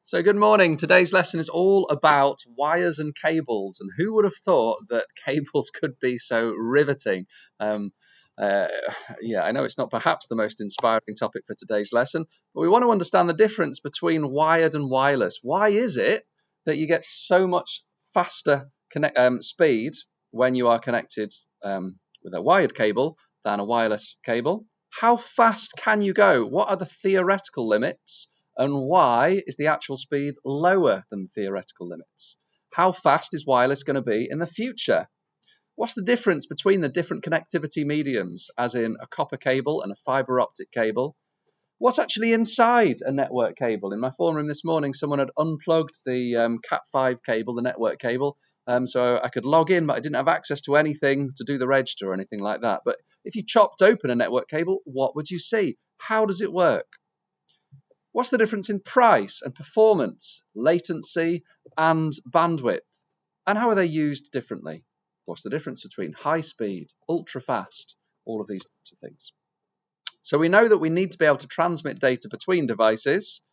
So good morning. Today's lesson is all about wires and cables, and who would have thought that cables could be so riveting? Um, uh, yeah, I know it's not perhaps the most inspiring topic for today's lesson, but we want to understand the difference between wired and wireless. Why is it that you get so much faster speed when you are connected with a wired cable than a wireless cable? How fast can you go? What are the theoretical limits? And why is the actual speed lower than the theoretical limits? How fast is wireless going to be in the future? What's the difference between the different connectivity mediums, as in a copper cable and a fiber optic cable? What's actually inside a network cable? In my forum room this morning, someone had unplugged the Cat5 cable, the network cable, so I could log in, but I didn't have access to anything to do the register or anything like that. But if you chopped open a network cable, what would you see? How does it work? What's the difference in price and performance, latency and bandwidth? And how are they used differently? What's the difference between high speed, ultra fast, all of these types of things? So we know that we need to be able to transmit data between devices.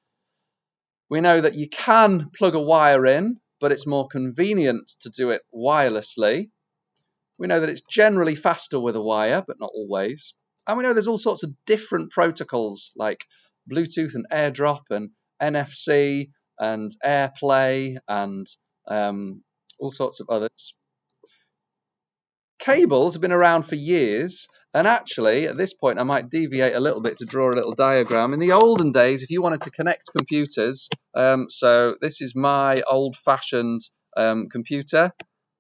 We know that you can plug a wire in, but it's more convenient to do it wirelessly. We know that it's generally faster with a wire, but not always. And we know there's all sorts of different protocols like Bluetooth and AirDrop and NFC and AirPlay and all sorts of others. Cables have been around for years, and actually at this point I might deviate a little bit to draw a little diagram. In the olden days, if you wanted to connect computers, so this is my old-fashioned computer,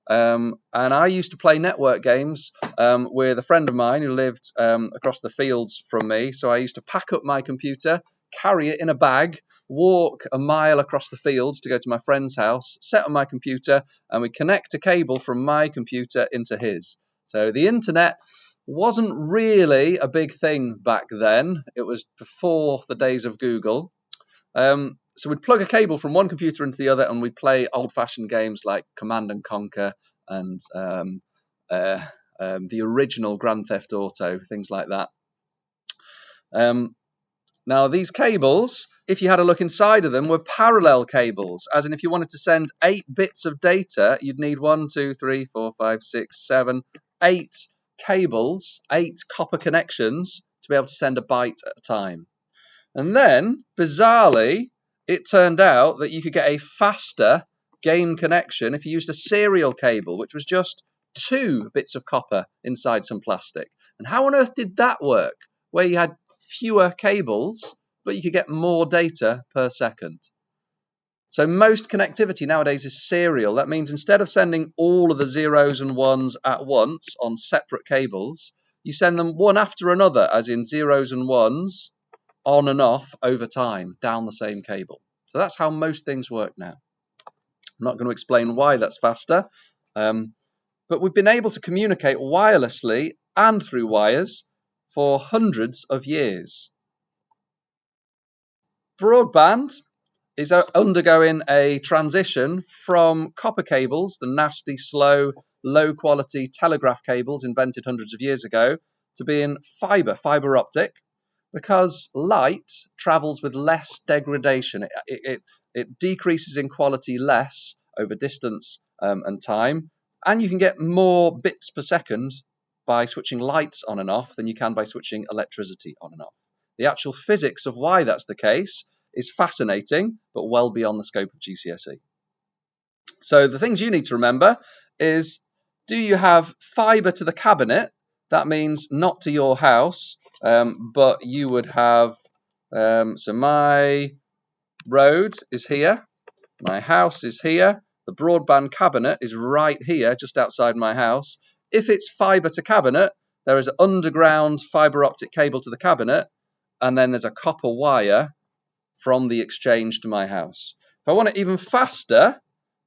and I used to play network games with a friend of mine who lived across the fields from me. So I used to pack up my computer, carry it in a bag, walk a mile across the fields to go to my friend's house, set on my computer, and we connect a cable from my computer into his. So the internet wasn't really a big thing back then. It was before the days of Google. So we'd plug a cable from one computer into the other, and we'd play old-fashioned games like Command and Conquer and the original Grand Theft Auto, things like that. Now, these cables, if you had a look inside of them, were parallel cables, as in if you wanted to send 8 bits of data, you'd need 1, 2, 3, 4, 5, 6, 7, 8 cables, 8 copper connections to be able to send a byte at a time. And then, bizarrely, it turned out that you could get a faster game connection if you used a serial cable, which was just 2 bits of copper inside some plastic. And how on earth did that work, where you had fewer cables, but you could get more data per second? So most connectivity nowadays is serial. That means instead of sending all of the zeros and ones at once on separate cables, you send them one after another, as in zeros and ones, on and off over time down the same cable. So that's how most things work now. I'm not going to explain why that's faster, but we've been able to communicate wirelessly and through wires for hundreds of years. Broadband is undergoing a transition from copper cables, the nasty, slow, low-quality telegraph cables invented hundreds of years ago, to being fiber optic, because light travels with less degradation. It decreases in quality less over distance and time, and you can get more bits per second by switching lights on and off than you can by switching electricity on and off. The actual physics of why that's the case is fascinating, but well beyond the scope of GCSE. So the things you need to remember is, do you have fiber to the cabinet? That means not to your house, but you would have, so my road is here, my house is here, the broadband cabinet is right here, just outside my house. If it's fiber to cabinet, there is an underground fiber optic cable to the cabinet, and then there's a copper wire from the exchange to my house. If I want it even faster,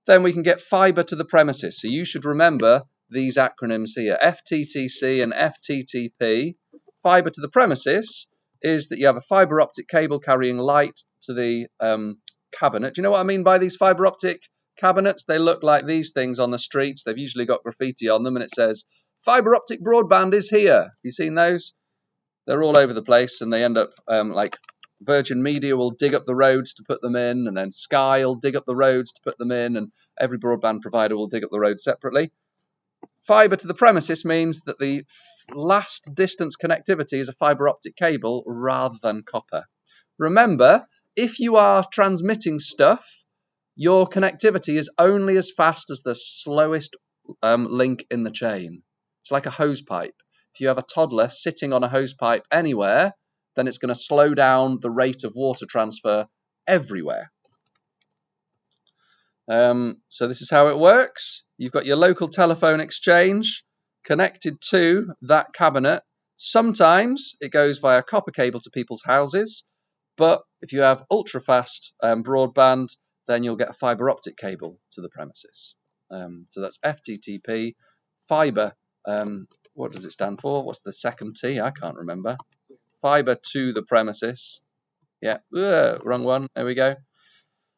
then we can get fiber to the premises. So you should remember these acronyms here, FTTC and FTTP. Fiber to the premises is that you have a fiber optic cable carrying light to the cabinet. Do you know what I mean by these fiber optic cabinets? They look like these things on the streets. They've usually got graffiti on them, and it says, fiber optic broadband is here. Have you seen those? They're all over the place, and they end up like Virgin Media will dig up the roads to put them in, and then Sky will dig up the roads to put them in, and every broadband provider will dig up the roads separately. Fiber to the premises means that the last distance connectivity is a fiber optic cable rather than copper. Remember, if you are transmitting stuff, your connectivity is only as fast as the slowest link in the chain. It's like a hose pipe. If you have a toddler sitting on a hose pipe anywhere, then it's going to slow down the rate of water transfer everywhere. So this is how it works. You've got your local telephone exchange connected to that cabinet. Sometimes it goes via copper cable to people's houses, but if you have ultra-fast broadband, then you'll get a fiber optic cable to the premises. So that's FTTP, fiber. What does it stand for? What's the second T? I can't remember. Fiber to the premises. Yeah, wrong one. There we go.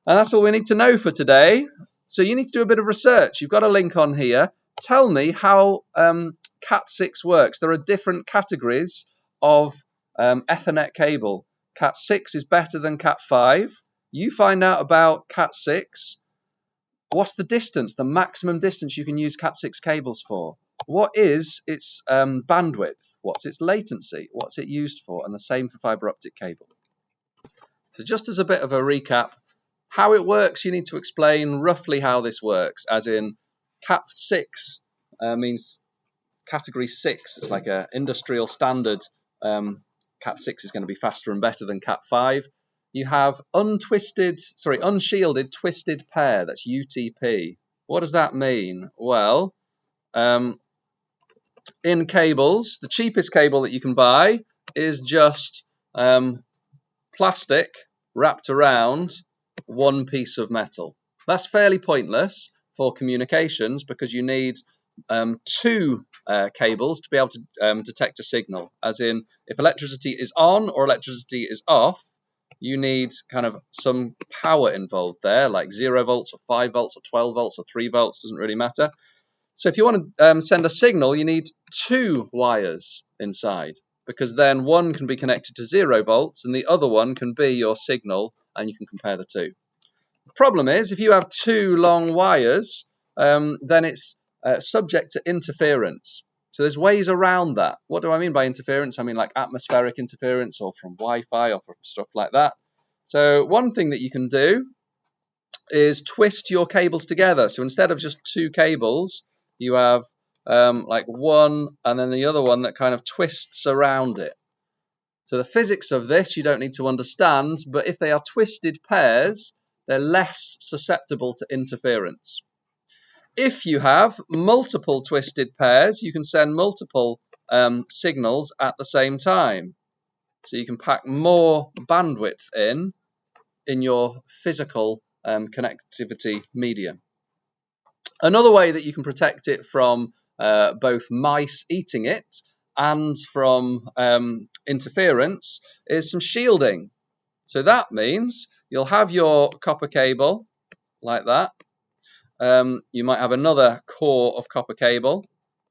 And that's all we need to know for today. So you need to do a bit of research. You've got a link on here. Tell me how Cat6 works. There are different categories of Ethernet cable. Cat6 is better than Cat5. You find out about Cat6. What's the distance, the maximum distance you can use Cat6 cables for? What is its bandwidth? What's its latency? What's it used for? And the same for fiber optic cable. So just as a bit of a recap, how it works, you need to explain roughly how this works, as in Cat6 means category 6. It's like an industrial standard. Cat6 is going to be faster and better than Cat5. You have unshielded twisted pair. That's UTP. What does that mean? Well, in cables, the cheapest cable that you can buy is just plastic wrapped around one piece of metal. That's fairly pointless for communications because you need two cables to be able to detect a signal. As in, if electricity is on or electricity is off, you need kind of some power involved there, like 0 volts or 5 volts or 12 volts or 3 volts, doesn't really matter. So if you want to send a signal, you need two wires inside, because then one can be connected to 0 volts and the other one can be your signal, and you can compare the two. The problem is, if you have two long wires, then it's subject to interference. So there's ways around that. What do I mean by interference? I mean like atmospheric interference or from Wi-Fi or from stuff like that. So one thing that you can do is twist your cables together. So instead of just two cables, you have like one and then the other one that kind of twists around it. So the physics of this you don't need to understand, but if they are twisted pairs, they're less susceptible to interference. If you have multiple twisted pairs, you can send multiple signals at the same time. So you can pack more bandwidth in your physical connectivity medium. Another way that you can protect it from both mice eating it and from interference is some shielding. So that means you'll have your copper cable like that. You might have another core of copper cable.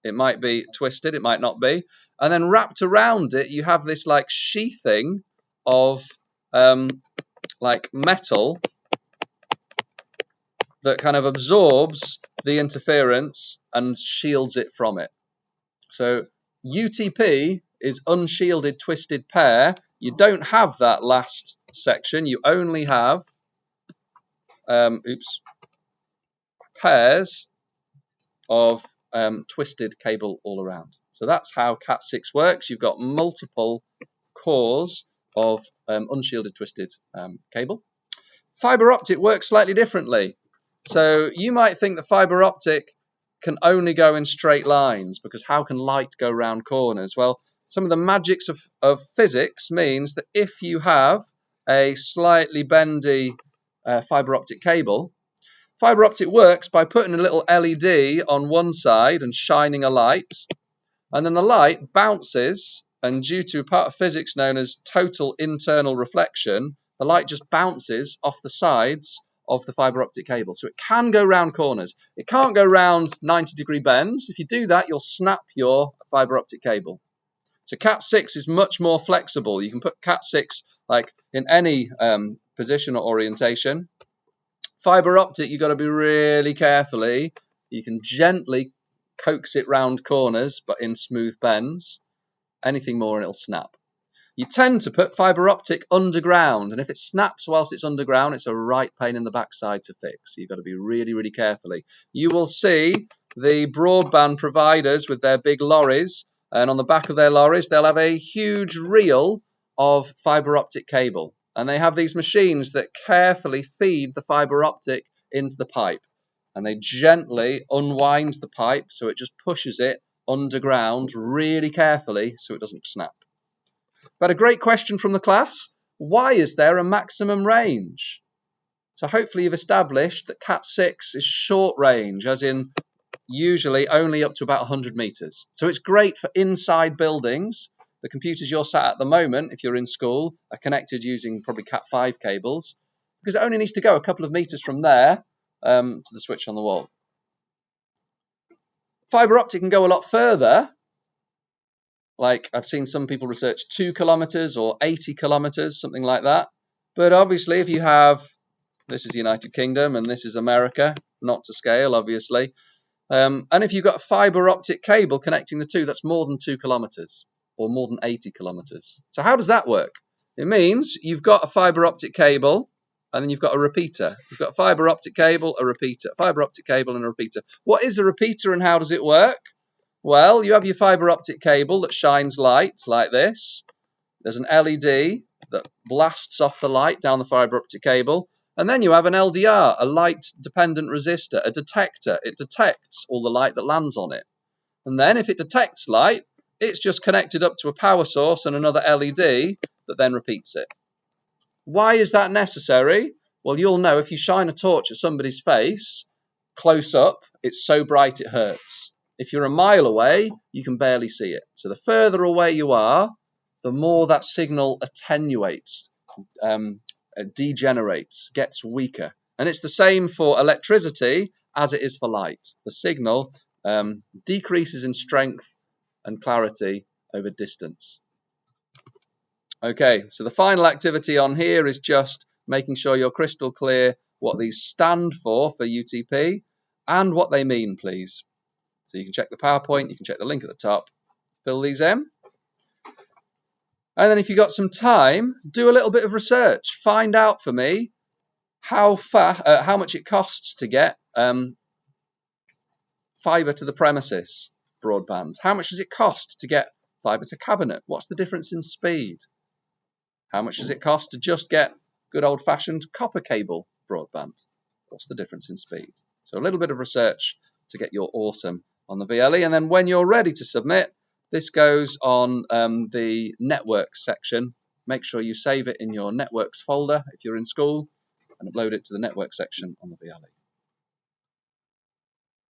It might be twisted, it might not be. And then wrapped around it, you have this like sheathing of like metal that kind of absorbs the interference and shields it from it. So UTP is unshielded twisted pair. You don't have that last section. You only have pairs of twisted cable all around. So that's how Cat6 works. You've got multiple cores of unshielded twisted cable. Fiber optic works slightly differently. So you might think that fiber optic can only go in straight lines, because how can light go around corners? Well, some of the magics of physics means that if you have a slightly bendy fiber optic cable, fiber optic works by putting a little LED on one side and shining a light, and then the light bounces, and due to a part of physics known as total internal reflection, the light just bounces off the sides of the fiber optic cable. So it can go round corners. It can't go round 90-degree bends. If you do that, you'll snap your fiber optic cable. So Cat6 is much more flexible. You can put Cat6 like in any position or orientation. Fiber optic, you've got to be really carefully. You can gently coax it round corners, but in smooth bends. Anything more and it'll snap. You tend to put fiber optic underground, and if it snaps whilst it's underground, it's a right pain in the backside to fix. You've got to be really, really carefully. You will see the broadband providers with their big lorries, and on the back of their lorries, they'll have a huge reel of fiber optic cable. And they have these machines that carefully feed the fiber optic into the pipe. And they gently unwind the pipe so it just pushes it underground really carefully so it doesn't snap. But a great question from the class, why is there a maximum range? So hopefully you've established that Cat6 is short range, as in usually only up to about 100 meters. So it's great for inside buildings. The computers you're sat at the moment, if you're in school, are connected using probably Cat5 cables, because it only needs to go a couple of meters from there to the switch on the wall. Fiber optic can go a lot further. Like I've seen some people research 2 kilometers or 80 kilometers, something like that. But obviously if you have, this is the United Kingdom and this is America, not to scale obviously. And if you've got a fiber optic cable connecting the two, that's more than 2 kilometers or more than 80 kilometers. So how does that work? It means you've got a fiber optic cable and then you've got a repeater. You've got a fiber optic cable, a repeater, a fiber optic cable and a repeater. What is a repeater and how does it work? Well, you have your fiber optic cable that shines light like this. There's an LED that blasts off the light down the fiber optic cable. And then you have an LDR, a light dependent resistor, a detector. It detects all the light that lands on it. And then if it detects light, it's just connected up to a power source and another LED that then repeats it. Why is that necessary? Well, you'll know if you shine a torch at somebody's face, close up, it's so bright it hurts. If you're a mile away, you can barely see it. So the further away you are, the more that signal attenuates, degenerates, gets weaker. And it's the same for electricity as it is for light. The signal decreases in strength and clarity over distance. Okay, so the final activity on here is just making sure you're crystal clear what these stand for UTP and what they mean, please. So you can check the PowerPoint, you can check the link at the top, fill these in. And then if you've got some time, do a little bit of research. Find out for me how much it costs to get fibre to the premises broadband. How much does it cost to get fibre to cabinet? What's the difference in speed? How much does it cost to just get good old-fashioned copper cable broadband? What's the difference in speed? So a little bit of research to get your awesome on the VLE. And then when you're ready to submit, this goes on the networks section. Make sure you save it in your networks folder if you're in school and upload it to the network section on the VLE.